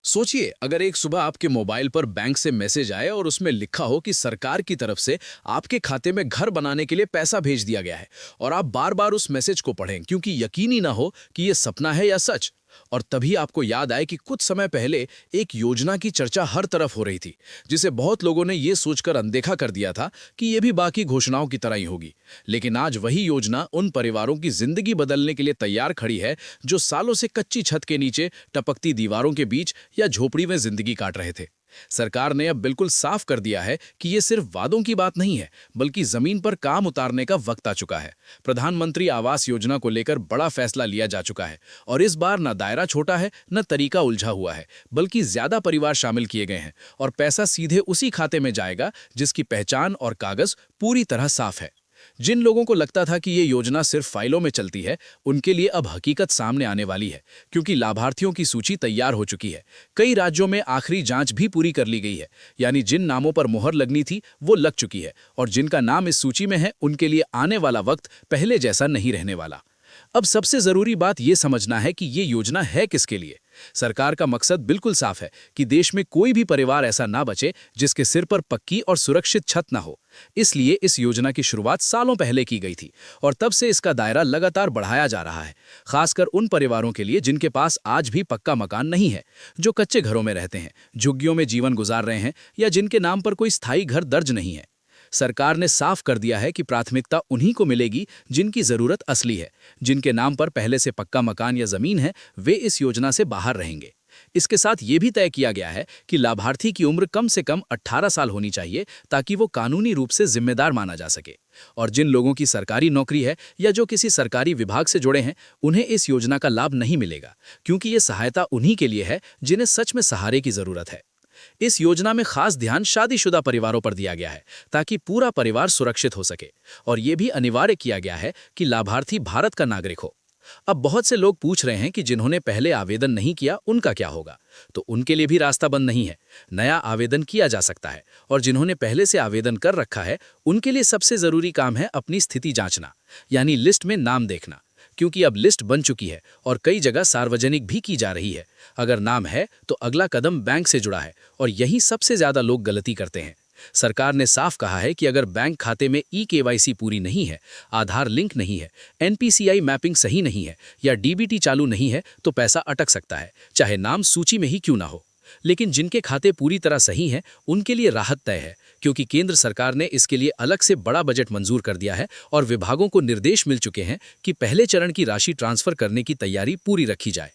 सोचिए, अगर एक सुबह आपके मोबाइल पर बैंक से मैसेज आए और उसमें लिखा हो कि सरकार की तरफ से आपके खाते में घर बनाने के लिए पैसा भेज दिया गया है और आप बार बार उस मैसेज को पढ़ें क्योंकि यकीन ही ना हो कि ये सपना है या सच। और तभी आपको याद आए कि कुछ समय पहले एक योजना की चर्चा हर तरफ हो रही थी, जिसे बहुत लोगों ने ये सोचकर अनदेखा कर दिया था कि ये भी बाकी घोषणाओं की तरह ही होगी। लेकिन आज वही योजना उन परिवारों की जिंदगी बदलने के लिए तैयार खड़ी है जो सालों से कच्ची छत के नीचे, टपकती दीवारों के बीच या झोपड़ी में जिंदगी काट रहे थे। सरकार ने अब बिल्कुल साफ कर दिया है कि ये सिर्फ वादों की बात नहीं है, बल्कि जमीन पर काम उतारने का वक्त आ चुका है। प्रधानमंत्री आवास योजना को लेकर बड़ा फैसला लिया जा चुका है और इस बार न दायरा छोटा है, न तरीका उलझा हुआ है, बल्कि ज्यादा परिवार शामिल किए गए हैं और पैसा सीधे उसी खाते में जाएगा जिसकी पहचान और कागज पूरी तरह साफ है। जिन लोगों को लगता था कि ये योजना सिर्फ फाइलों में चलती है, उनके लिए अब हकीकत सामने आने वाली है, क्योंकि लाभार्थियों की सूची तैयार हो चुकी है। कई राज्यों में आखिरी जांच भी पूरी कर ली गई है, यानी जिन नामों पर मुहर लगनी थी वो लग चुकी है और जिनका नाम इस सूची में है उनके लिए आने वाला वक्त पहले जैसा नहीं रहने वाला। अब सबसे जरूरी बात यह समझना है कि ये योजना है किसके लिए। सरकार का मकसद बिल्कुल साफ है कि देश में कोई भी परिवार ऐसा ना बचे जिसके सिर पर पक्की और सुरक्षित छत ना हो। इसलिए इस योजना की शुरुआत सालों पहले की गई थी और तब से इसका दायरा लगातार बढ़ाया जा रहा है, खासकर उन परिवारों के लिए जिनके पास आज भी पक्का मकान नहीं है, जो कच्चे घरों में रहते हैं, झुग्गियों में जीवन गुजार रहे हैं या जिनके नाम पर कोई स्थायी घर दर्ज नहीं है। सरकार ने साफ कर दिया है कि प्राथमिकता उन्हीं को मिलेगी जिनकी जरूरत असली है। जिनके नाम पर पहले से पक्का मकान या जमीन है, वे इस योजना से बाहर रहेंगे। इसके साथ ये भी तय किया गया है कि लाभार्थी की उम्र कम से कम 18 साल होनी चाहिए ताकि वो कानूनी रूप से जिम्मेदार माना जा सके। और जिन लोगों की सरकारी नौकरी है या जो किसी सरकारी विभाग से जुड़े हैं, उन्हें इस योजना का लाभ नहीं मिलेगा, क्योंकि ये सहायता उन्हीं के लिए है जिन्हें सच में सहारे की जरूरत है। इस योजना में खास ध्यान शादीशुदा परिवारों पर दिया गया है ताकि पूरा परिवार सुरक्षित हो सके, और यह भी अनिवार्य किया गया है कि लाभार्थी भारत का नागरिक हो। अब बहुत से लोग पूछ रहे हैं कि जिन्होंने पहले आवेदन नहीं किया उनका क्या होगा, तो उनके लिए भी रास्ता बंद नहीं है। नया आवेदन किया जा सकता है और जिन्होंने पहले से आवेदन कर रखा है उनके लिए सबसे जरूरी काम है अपनी स्थिति जांचना, यानी लिस्ट में नाम देखना, क्योंकि अब लिस्ट बन चुकी है और कई जगह सार्वजनिक भी की जा रही है। अगर नाम है तो अगला कदम बैंक से जुड़ा है और यही सबसे ज्यादा लोग गलती करते हैं। सरकार ने साफ कहा है कि अगर बैंक खाते में ई-केवाईसी पूरी नहीं है, आधार लिंक नहीं है, एनपीसीआई मैपिंग सही नहीं है या डीबीटी चालू नहीं है तो पैसा अटक सकता है, चाहे नाम सूची में ही क्यों ना हो। लेकिन जिनके खाते पूरी तरह सही हैं, उनके लिए राहत तय है, क्योंकि केंद्र सरकार ने इसके लिए अलग से बड़ा बजट मंजूर कर दिया है और विभागों को निर्देश मिल चुके हैं कि पहले चरण की राशि ट्रांसफर करने की तैयारी पूरी रखी जाए।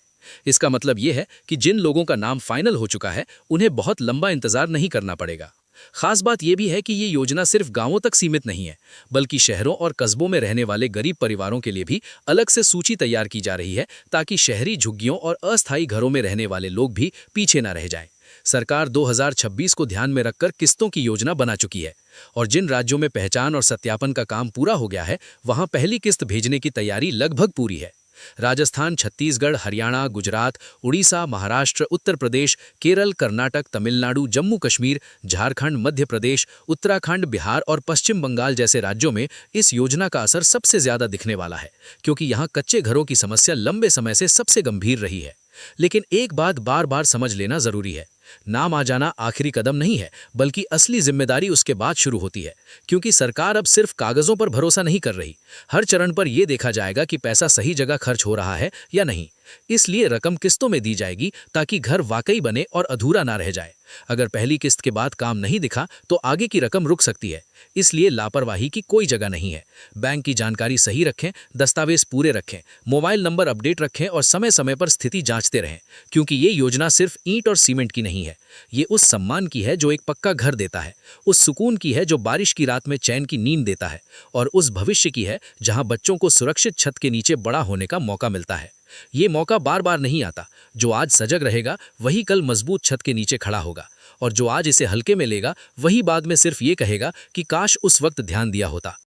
इसका मतलब ये है कि जिन लोगों का नाम फाइनल हो चुका है उन्हें बहुत लंबा इंतजार नहीं करना पड़ेगा। खास बात यह भी है कि ये योजना सिर्फ गांवों तक सीमित नहीं है, बल्कि शहरों और कस्बों में रहने वाले गरीब परिवारों के लिए भी अलग से सूची तैयार की जा रही है, ताकि शहरी झुग्गियों और अस्थायी घरों में रहने वाले लोग भी पीछे न रह जाएं। सरकार 2026 को ध्यान में रखकर किस्तों की योजना बना चुकी है और जिन राज्यों में पहचान और सत्यापन का काम पूरा हो गया है, वहां पहली किस्त भेजने की तैयारी लगभग पूरी है। राजस्थान, छत्तीसगढ़, हरियाणा, गुजरात, उड़ीसा, महाराष्ट्र, उत्तर प्रदेश, केरल, कर्नाटक, तमिलनाडु, जम्मू कश्मीर, झारखंड, मध्य प्रदेश, उत्तराखंड, बिहार और पश्चिम बंगाल जैसे राज्यों में इस योजना का असर सबसे ज्यादा दिखने वाला है, क्योंकि यहाँ कच्चे घरों की समस्या लंबे समय से सबसे गंभीर रही है। लेकिन एक बात बार बार समझ लेना जरूरी है, नाम आ जाना आखिरी कदम नहीं है, बल्कि असली जिम्मेदारी उसके बाद शुरू होती है, क्योंकि सरकार अब सिर्फ कागजों पर भरोसा नहीं कर रही। हर चरण पर यह देखा जाएगा कि पैसा सही जगह खर्च हो रहा है या नहीं। इसलिए रकम किस्तों में दी जाएगी ताकि घर वाकई बने और अधूरा ना रह जाए। अगर पहली किस्त के बाद काम नहीं दिखा तो आगे की रकम रुक सकती है, इसलिए लापरवाही की कोई जगह नहीं है। बैंक की जानकारी सही रखें, दस्तावेज पूरे रखें, मोबाइल नंबर अपडेट रखें और समय समय पर स्थिति जांचते रहें, क्योंकि ये योजना सिर्फ ईंट और सीमेंट की नहीं है। ये उस सम्मान की है जो एक पक्का घर देता है, उस सुकून की है जो बारिश की रात में चैन की नींद देता है, और उस भविष्य की है जहां बच्चों को सुरक्षित छत के नीचे बड़ा होने का मौका मिलता है। ये मौका बार बार नहीं आता। जो आज सजग रहेगा वही कल मजबूत छत के नीचे खड़ा होगा, और जो आज इसे हल्के में लेगा वही बाद में सिर्फ ये कहेगा कि काश उस वक्त ध्यान दिया होता।